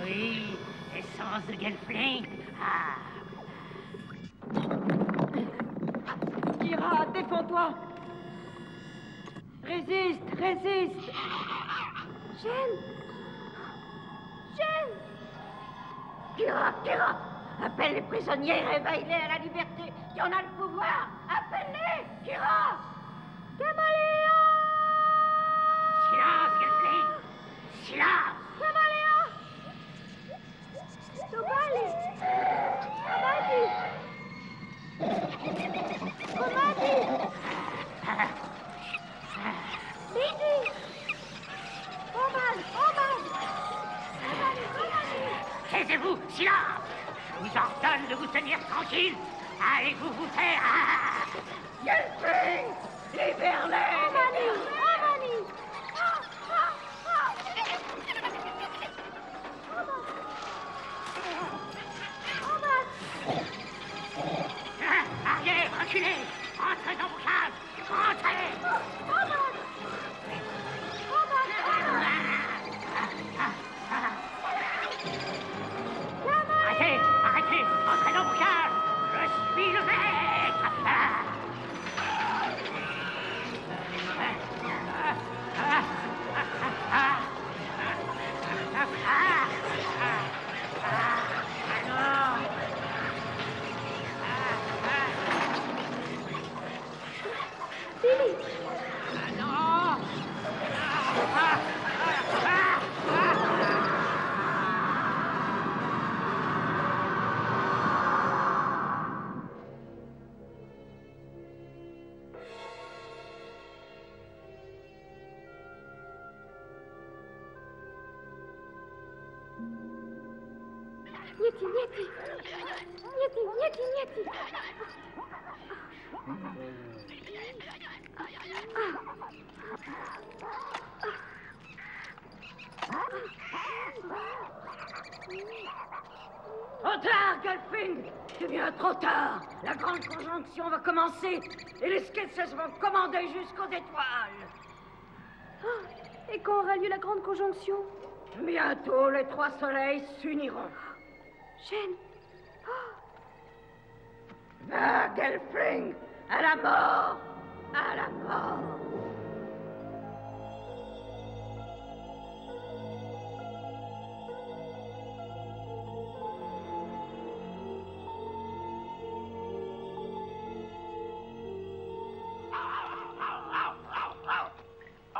Oui, essence de Gelfling. Kira, défends-toi. Résiste, résiste. Gêne! Kira, appelle les prisonniers, réveille-les à la liberté. Tu en as le pouvoir. Appelle-les, Kira. Caméléon! Silence, Gelfling! Silence! Caméléon! Tobali! Komati! Lidi! Oman! Taisez-vous, silence! Je vous ordonne de vous tenir tranquille. Allez-vous vous faire... Gelfling! Libère-les! Omani! Arrière, reculez! Entrez dans vos cases! Entrez! Arrêtez! Entrez dans vos cases! Je suis le maître! Nieti. Trop tard, Gelfling! C'est bien trop tard! La grande conjonction va commencer et les Skeksis vont commander jusqu'aux étoiles! Et quand aura lieu la grande conjonction? Bientôt, les trois soleils s'uniront. Shen! Va, Gelfling! À la mort! À la mort!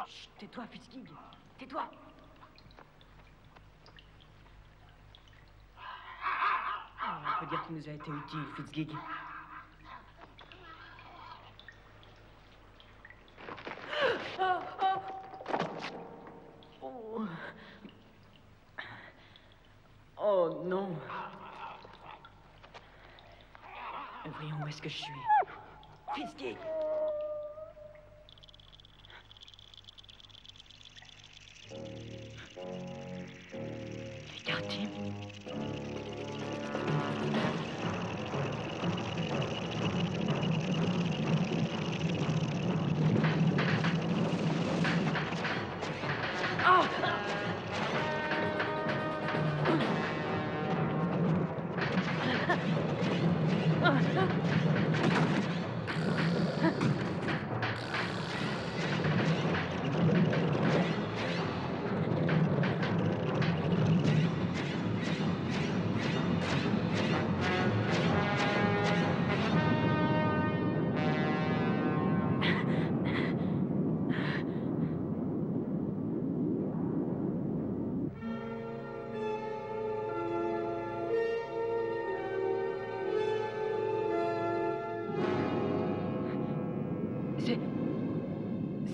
Chut, tais-toi, Fitzgig. Tais-toi. On peut dire qu'il nous a été utile, Fitzgig. Oh non. Voyons où est-ce que je suis. Fitzgig. Regardez.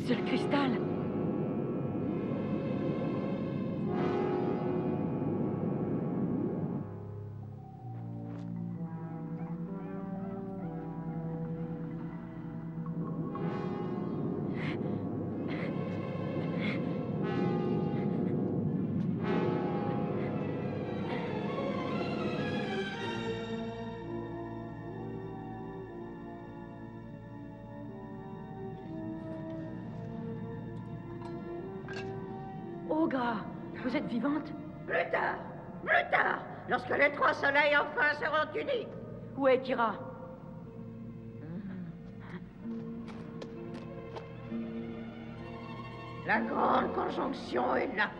C'est le cristal. Ogre, vous êtes vivante? Plus tard, lorsque les trois soleils enfin seront unis. Où est Kira? La grande conjonction est là.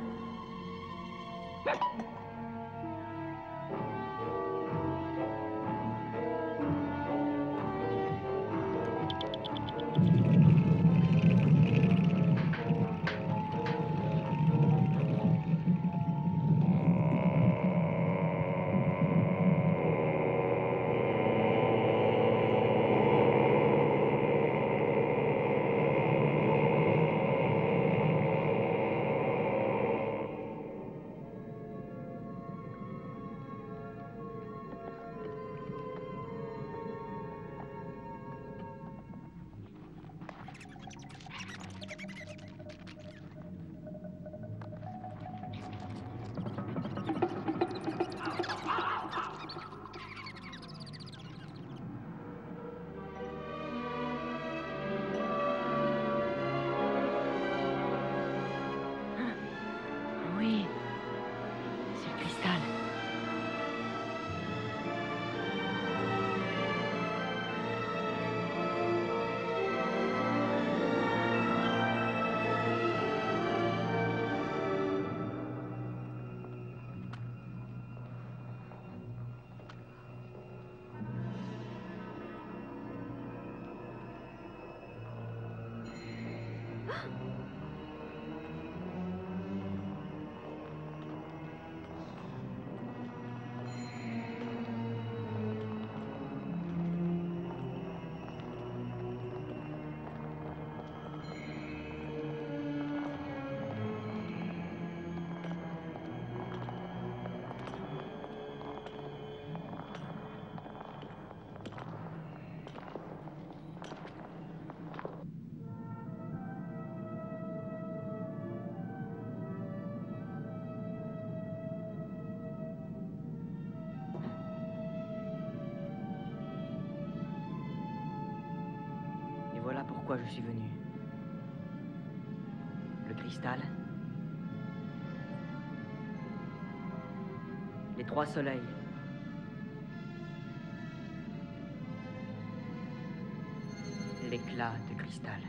Voilà pourquoi je suis venu. Le cristal. Les 3 soleils. L'éclat de cristal.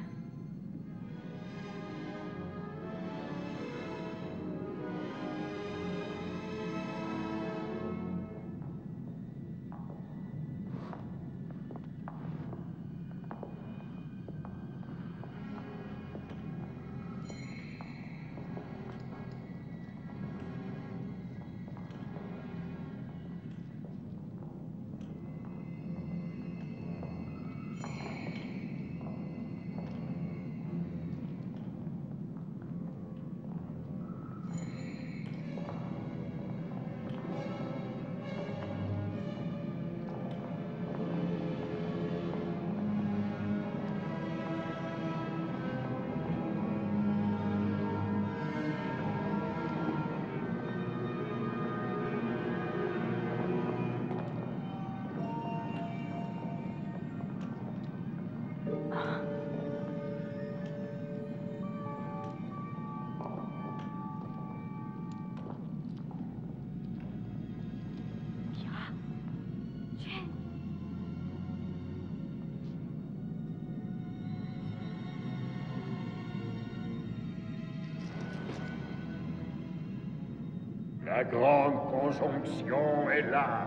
La grande conjonction est là.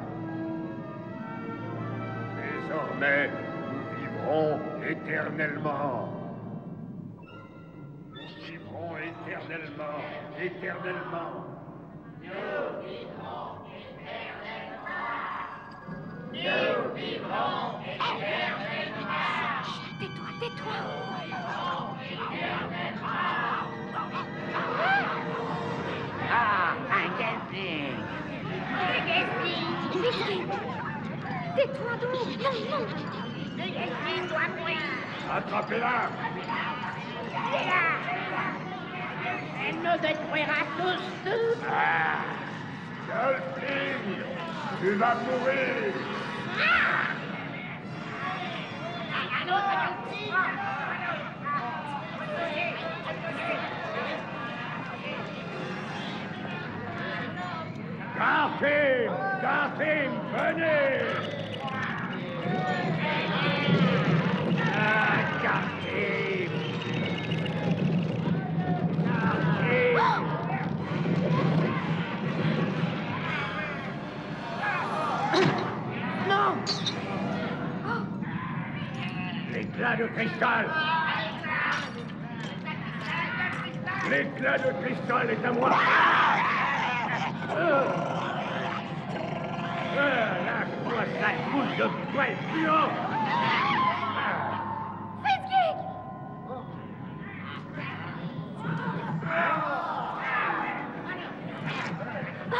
Désormais, nous vivrons éternellement. Nous vivrons éternellement, éternellement. Nous vivrons éternellement. Nous vivrons éternellement. Chut, tais-toi, tais-toi. Ah, un gelfling. Un gelfling. Vite, tais-toi donc. Non, non. Le gelfling doit mourir. Attrapez-la! Il est là. Elle nous détruira tous. Ah! Gelfling! Tu vas mourir! Un autre gelfling. Garthim! Garthim, venez! Ah, Garthim! Garthim! Non! L'éclat de cristal! L'éclat de cristal est à moi! Lâche-moi cette boule de poil puant! Fitzgeek!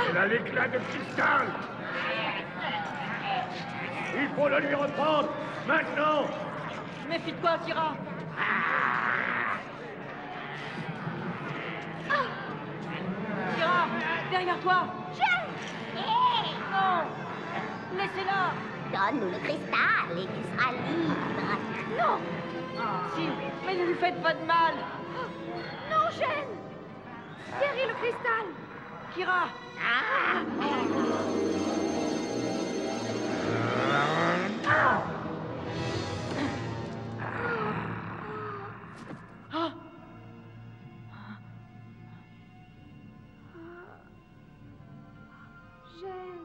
Elle a l'éclat de cristal! Il faut le lui reprendre! Maintenant! Méfie-toi, Kira! Kira, derrière toi! Non! Laissez-la! Donne-nous le cristal et tu seras libre. Non! Si, mais ne lui faites pas de mal! Non, Gêne! Guéris le cristal! Kira! Ah! Gêne!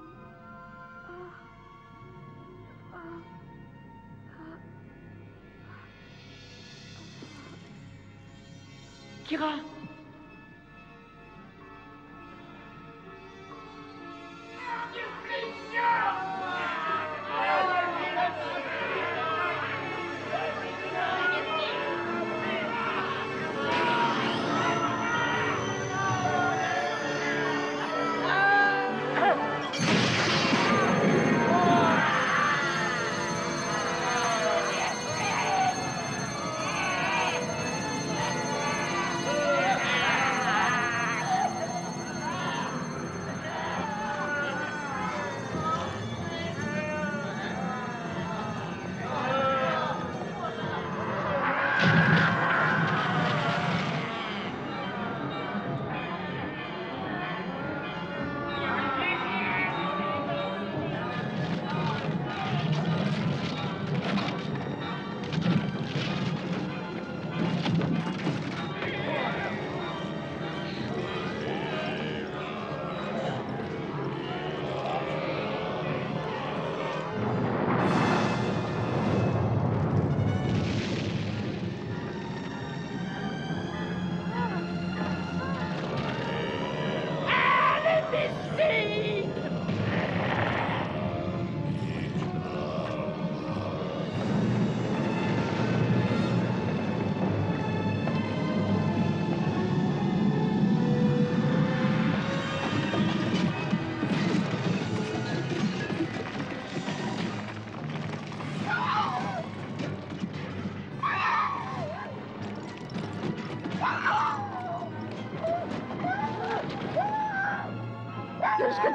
Kira!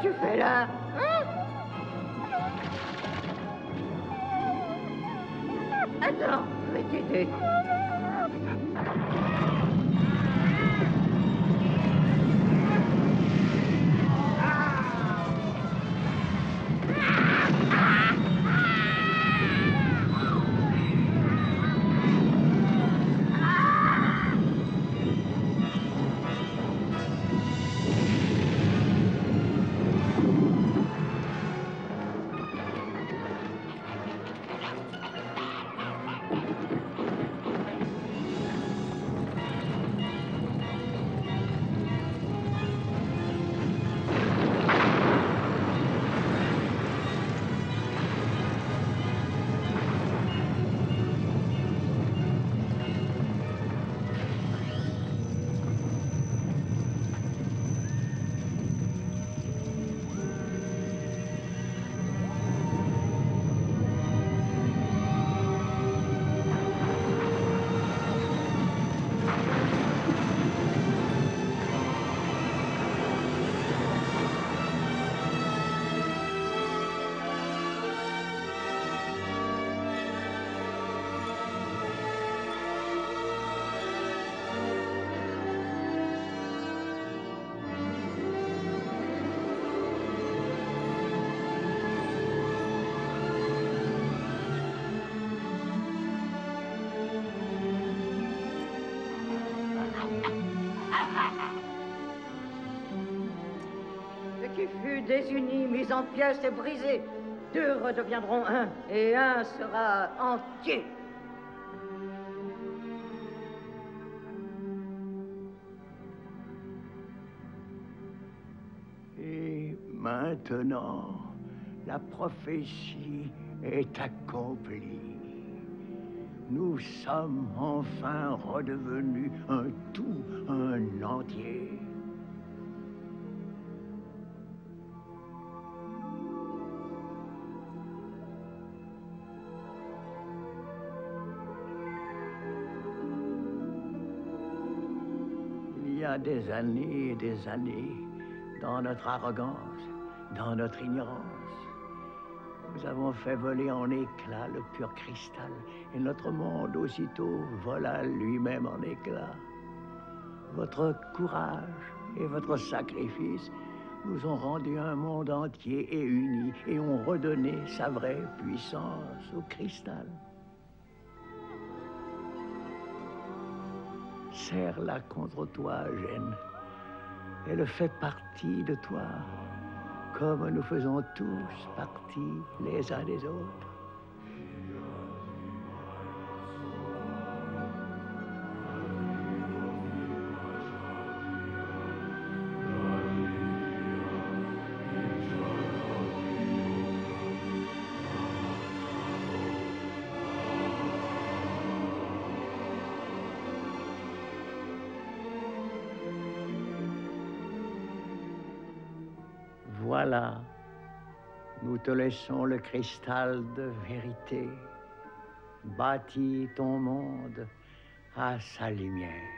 tu fais là? Hein? Attends, je vais t'aider. Qui fut désuni, mis en pièces et brisé. Deux redeviendront un, et un sera entier. Et maintenant, la prophétie est accomplie. Nous sommes enfin redevenus un tout, un entier. Il y a des années et des années, dans notre arrogance, dans notre ignorance, nous avons fait voler en éclats le pur cristal, et notre monde aussitôt vola lui-même en éclats. Votre courage et votre sacrifice nous ont rendu un monde entier et uni, et ont redonné sa vraie puissance au cristal. Serre-la contre toi, Gênes. Elle fait partie de toi, comme nous faisons tous partie les uns des autres. Voilà, nous te laissons le cristal de vérité. Bâtis ton monde à sa lumière.